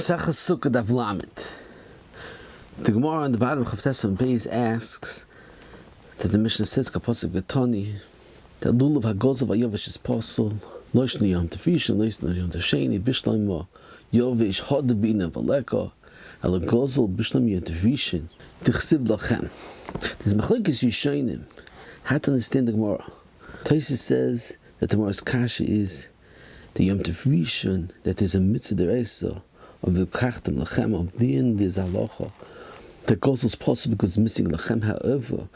Succah Daf Lamed. The Gemara on the bottom of Chavtes and Beis asks that the Mishnah says Kapotzik Betoni that Lulav Hagozov Yovish is possible. Loishni Yom Tefishin, Loishni Yom Tefsheni, Bishloimo Yovish Hodabina Valeka Alagozol Bishloim Yom Tefishin Tichsiv Lachem. There's Machlekes Yishonim. How to understand the Gemara? Tosfos says that the Gemara's kasha is the Yom Tefishin, that is a mitzvah deraisa of the Kachtem Lachem of the end is halacha. The goes is possible because it's missing Lachem. However,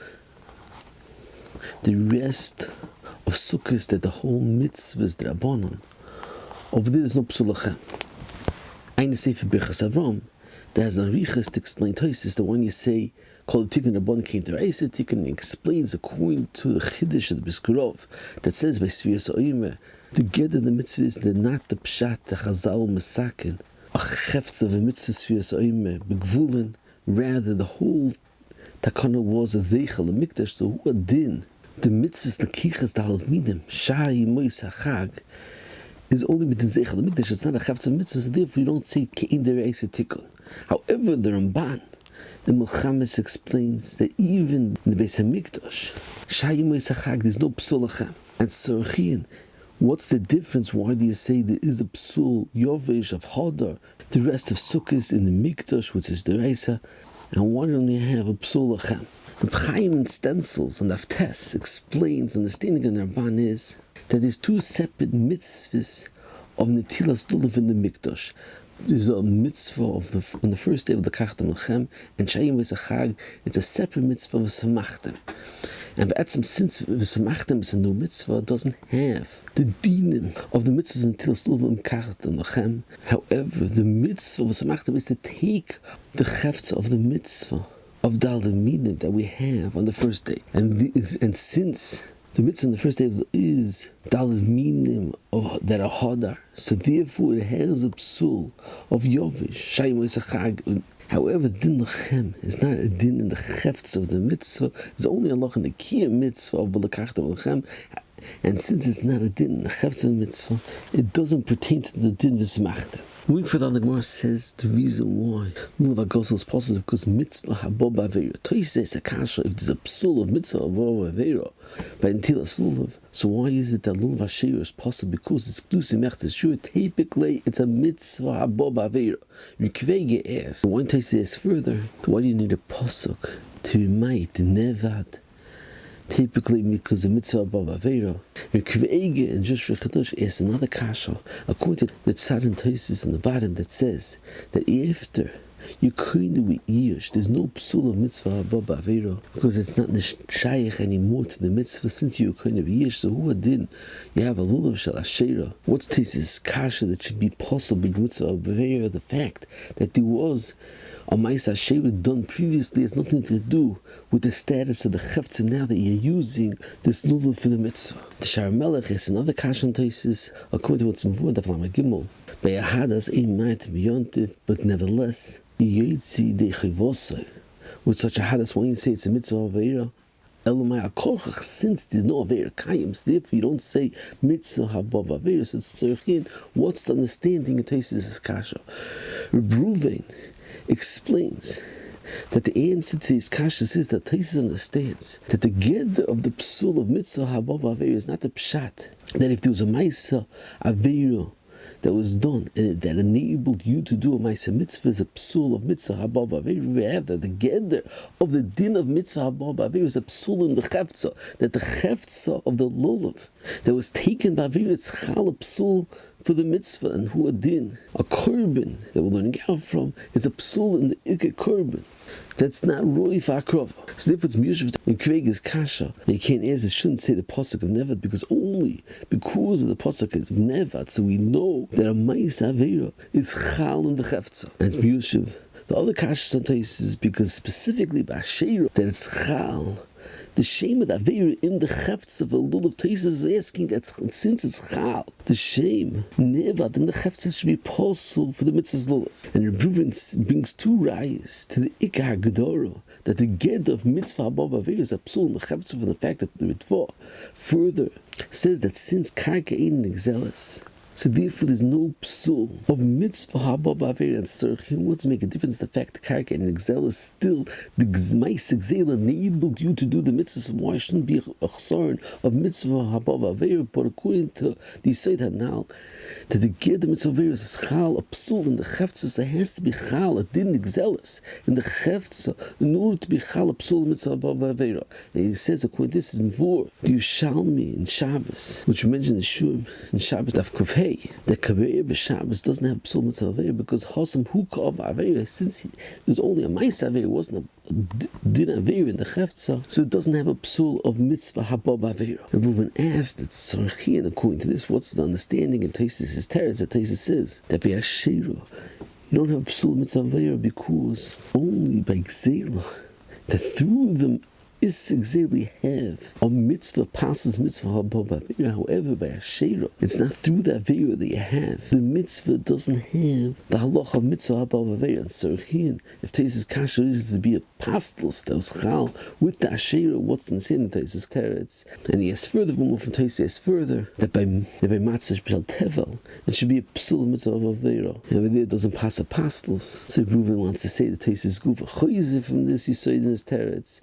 the rest of Sukkot, that the whole mitzvah is drabanan. Over there, there's no psul Lachem. Eine Sefer Birchas Avram, there has an arichas to explain Tosfos. The one you say called the Tikkun Rabban came to Reisa. Tikkun explains according to the Chiddush of the Biskurov that says by Svias Oimer, together the mitzvah is not the pshat, the chazal masakin, a chefts of a mitzvah Svias Oimer, begvulen. Rather, the whole takana was a zeichel, a mikdash. So who din the mitzvahs the kichas the halmidim shai mois hachag is only with the zeichel the mikdash. It's not a chefts of mitzvahs. So therefore, you don't say kein dereisa tikkun. However, the Ramban the Milchamis explains that even in the Beis Hamikdash, Shai Mois Hachag, there's no psul Lachem. And Tzorchian, what's the difference? Why do you say there is a psul Yovesh of Hadar, the rest of Sukkot in the Mikdash, which is the Reisa, and why don't you have a psul Lachem? The Chaim stencils and Aftes explains, understanding in the Ramban is that there's two separate mitzvahs of Netilas Lulav in the Mikdash. There's a mitzvah on the first day of the Kachtem Lachem, and Shayim V'Zachag, it's a separate mitzvah of V'Samachtem. And B'etzem, since V'Samachtem is a new mitzvah, doesn't have the dinim of the mitzvahs until Lulav Kachtem Lachem. However, the mitzvah of V'Samachtem is to take the chefts of the mitzvah of Daled Minim that we have on the first day. And since the mitzvah on the first day is Daled Minim that are hadar, so therefore it has a psul of Yovish, Shai Mois Hachag. However, din Lachem is not a din in the chefts of the mitzvah, it's only a lach in the kiyah mitzvah of L'kachtem Lachem. And since it's not a din in the chefts of the mitzvah, it doesn't pertain to the din V'Samachtem. Moving further on, the Gemara says the reason why Lulav Hagozol is possible is because mitzvah haba biaviera. Tosfos says a kasha if there's a psul of mitzvah haba biaviera by Netilas Lulav. So why is it that Lulav Hashem is possible? Because it's K'dusim Mechtes. Sure, typically it's a mitzvah haba biaviera. Rikvege asks, one Tosfos asks further, why do you need a pasuk to remind the nevad? Typically, because the mitzvah of biaviera, Kvege and just Rechadosh is another kasha. According to the Tzad and Tosfos on the bottom that says that after you kind with Yish, there's no psul of mitzvah above biaviera because it's not shaykh anymore to the mitzvah since you kind of Yish. So who did you have a lulav shel ashera? What's Tosfos kasha that should be possible with mitzvah of biaviera? The fact that there was a ma'isa ashera done previously has nothing to do with the status of the chefts, and now that you're using this lulav for the mitzvah. The Shar Melech is another kasha on Tosfos, according to what's in Vud of Lamed Gimel. Be'ahadas ein ma'at b'yontiv, but nevertheless, Yitzi de chivosai. With such a hadas, when you say it's a mitzvah of Aveira, Elumai akorchach, since there's no Aveira Kayim, therefore you don't say mitzvah haba biaviera. So it's tzorchian. What's the understanding in Tosfos' kasha? Reb Ruvain explains that the answer to these kashas is that Tosfos understands that the ged of the psul of mitzvah haba biaviera is not the pshat. That if there was a ma'isa Aveira that was done and that enabled you to do a ma'aseh mitzvah is a psul of mitzvah haba biaviera. Rather, the geder of the din of mitzvah haba biaviera is a psul in the cheftza, that the cheftza of the lulav that was taken by biaviera, it's chal a psul for the mitzvah, and who a din, a korban that we're learning out from, is a psul in the ikke korban. That's not roi for akrova. So therefore it's mushav in Kvege's kasha. You can't answer, shouldn't say the pasuk of nevad, because only because of the pasuk is nevad, so we know that a ma'aseh aveira is chal in the cheftza. And it's mushav. The other kasha on Tosfos is because specifically by Ashera that it's chal. The shame of the Aveira in the chefts of a lulav. Tosfos is asking that since it's chal, the shame nevad in the chefts should be possible for the mitzvah's lulav. And Reb Ruvain brings two rayas to the ikar gedara that the ged of mitzvah haba biaviera is a psul in the chefts of the fact that the mitzvah further says that since karka ein nigzeles, So therefore there's no psul of mitzvah haba biaviera and succah. What's make a difference? The fact the karka and exel is still the gzmeis exel enabled you to do the mitzvahs. Why shouldn't be a chsaron of mitzvah haba biaviera? But according to the Yisod now, that the get the mitzvah biaviera is chal a psul in the cheftzah. There has to be chal. It didn't exelis in the cheftzah in order to be chal a psul mitzvah haba biaviera. And he says according to this is mvur the Yushalmi in Shabbos, which we mentioned the Shurim in Shabbos daf kufhei. The kaveir b'Shabbos doesn't have psul mitzvah aveir because Hasam hukah of aveir, since there's only a ma'is aveir, wasn't a din aveir in the cheftzah, so it doesn't have a psul of mitzvah haba aveir. And Reuven asked that Sarchian, according to this, what's the understanding in Taisus' teretz that Taisus says that bi'ashira you don't have a psul mitzvah aveir because only by gzela that through them is exactly have a mitzvah passes mitzvah haba biaviera. However, by a sheira, it's not through that biaviera that you have. The mitzvah doesn't have the halacha of mitzvah haba biaviera. And Sarchian, if Taisus kasha is to be a pastels that was chal with the sheira, what's the sin in Taisus teretz? And he asks further, one more from Taisus asks further that by matzah shel tevel it should be a psul mitzvah haba biaviera. And over there it doesn't pass a pastels. So Reuven wants to say that Taisus gufa choizer from this Yisod in his teretz.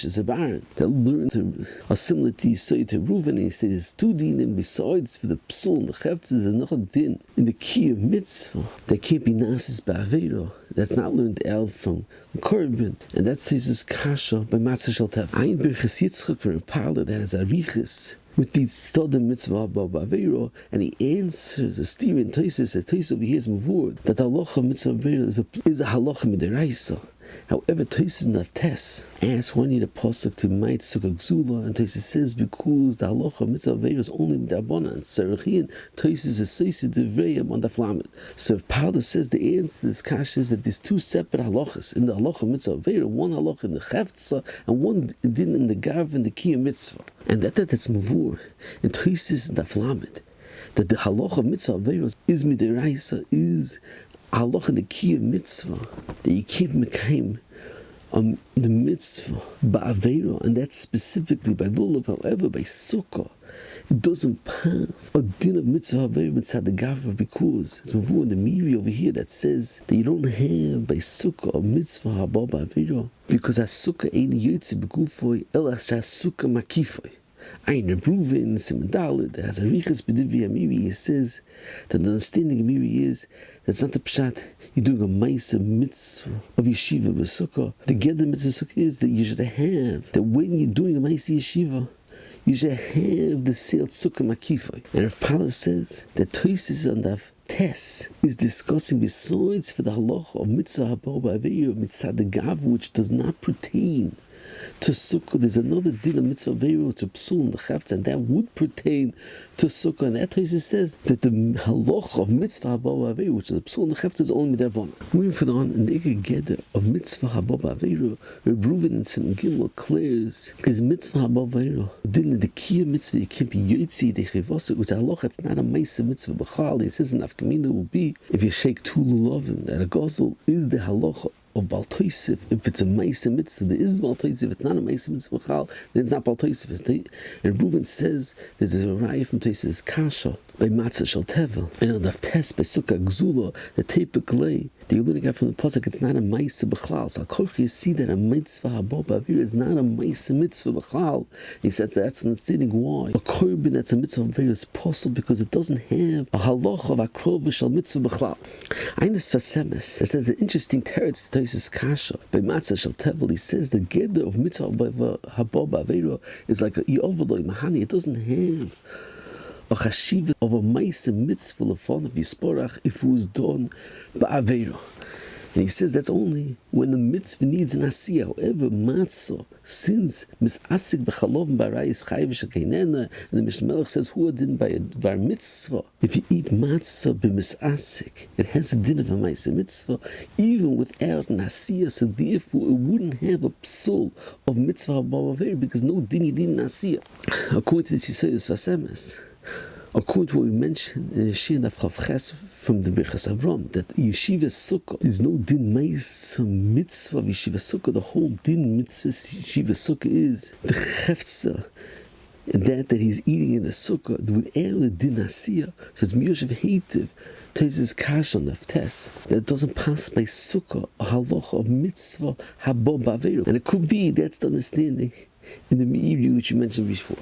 That learned are similar to Yisod to Reuven, and he said there's two dinim besides for the psul and the cheftzah. There's another din in the key of mitzvah that can't be nasis biaviera. That's not learned out from korban, and that's his kasha by matzah shel tevel. Ein birchas Yitzchak for a parlor that has arichis with the study mitzvah haba biaviera, and he answers a steer in Taisus. Taisus over here is mavur that the halacha mitzvah biaviera is a halacha midiraisa. However, Taisus not tes asks when you the pasuk to might sukkah gzula, and Taisus says because the halacha mitzvah biaviera is only midabana, and Sarchian Taisus is says the vrayim on the flamet. So if Paula says the answer to this kasha is that there's two separate halachas in the halacha mitzvah biaviera, one halacha in the cheftzah and one din in the gav and the kiyah mitzvah, and that's mavur and Taisus in the flamet that the halacha mitzvah biaviera is midiraisa is halacha the kiyah mitzvah that you keep mekayim the mitzvah ba'aveira, and that's specifically by lulav. However, by sukkah it doesn't pass a din of mitzvah ba'aveira mitzvah the gavra because it's mavur in the miri over here that says that you don't have by sukkah a mitzvah haba ba'aveira because a sukkah ain't yotze begufoi elas sukkah makifoi. Ein Reuven Simendalid that has a riches b'divrei Miri. He says that the understanding of Miri is that's not the pshat. You're doing a ma'aseh mitzvah of yeshiva b'sukkah. The get the mitzvah sukkah is that you should have that when you're doing a ma'aseh yeshiva, you should have the sealed sukkah makifai. And if Pala says that Taisus on the Tes is discussing besides for the halacha of mitzvah haba biaviera mitzvah the gav, which does not pertain to sukkah, there's another din of mitzvah biaviera to psul and the cheftzah, and that would pertain to sukkah. And that Taisus says that the halacha of mitzvah haba biaviera, which is a psul and the cheftzah, is only midabana. Moving further on, in the Eged of mitzvah haba biaviera, Reuven and Sim Gimel clears is mitzvah haba biaviera. Din the kiyah mitzvah you can't be yotzi the chivasa, which halacha it's not a ma'aseh mitzvah b'chal. It says in Afkamina will be if you shake two lulavim that a gazal is the halacha of Bal Tosef. If it's a ma'aseh mitzvah, there is Bal Tosef. If it's not a ma'aseh mitzvah b'chal, then it's not Bal Tosef. And Reuven says that there's a raya from Tosef's kasha by matzah shel tevel, and on the tes by sukkah gzula the typically that you're learning out from the pasuk it's not a ma'aseh b'chal. So Akolchi you see that a mitzvah haba biaviera is not a ma'aseh mitzvah b'chal. He says that's understanding why a korban that's a mitzvah biaviera is possible because it doesn't have a halacha of akrova shel mitzvah b'chal. Eines Vasemes, it says an interesting teretz to Taisus kasha by matzah shel tevel. He says the geder of mitzvah haba biaviera is like a yoveloi mahani. It doesn't have a chashiva of a ma'aseh mitzvah lefon of yisporach if it was done ba'aveira. And he says that's only when the mitzvah needs an asiyah. However, matzah, since misasik b'chalov b'arayis chayiv shekeinena, and the Mishnah Melech says who din by a bar mitzvah. If you eat matzah b'misasik, it has a din of a ma'aseh mitzvah, even without an asiyah. So therefore, it wouldn't have a psul of mitzvah b'aveira because no din you need an asiyah. According to this, you say this vasemes. According to what we mentioned in Yeshia Daf Chav Ches from the Birchas Avram, that Yeshiva Sukkah, there's no din ma'aseh mitzvah of Yeshiva Sukkah. The whole din mitzvah Yeshiva Sukkah is the cheftzah and that he's eating in the sukkah with the dinasiya, so it's miyoshev hativ. Taisis kash on the test that doesn't pass by sukkah a halacha of mitzva haba biaviera, and it could be that's the understanding in the biaviera which you mentioned before.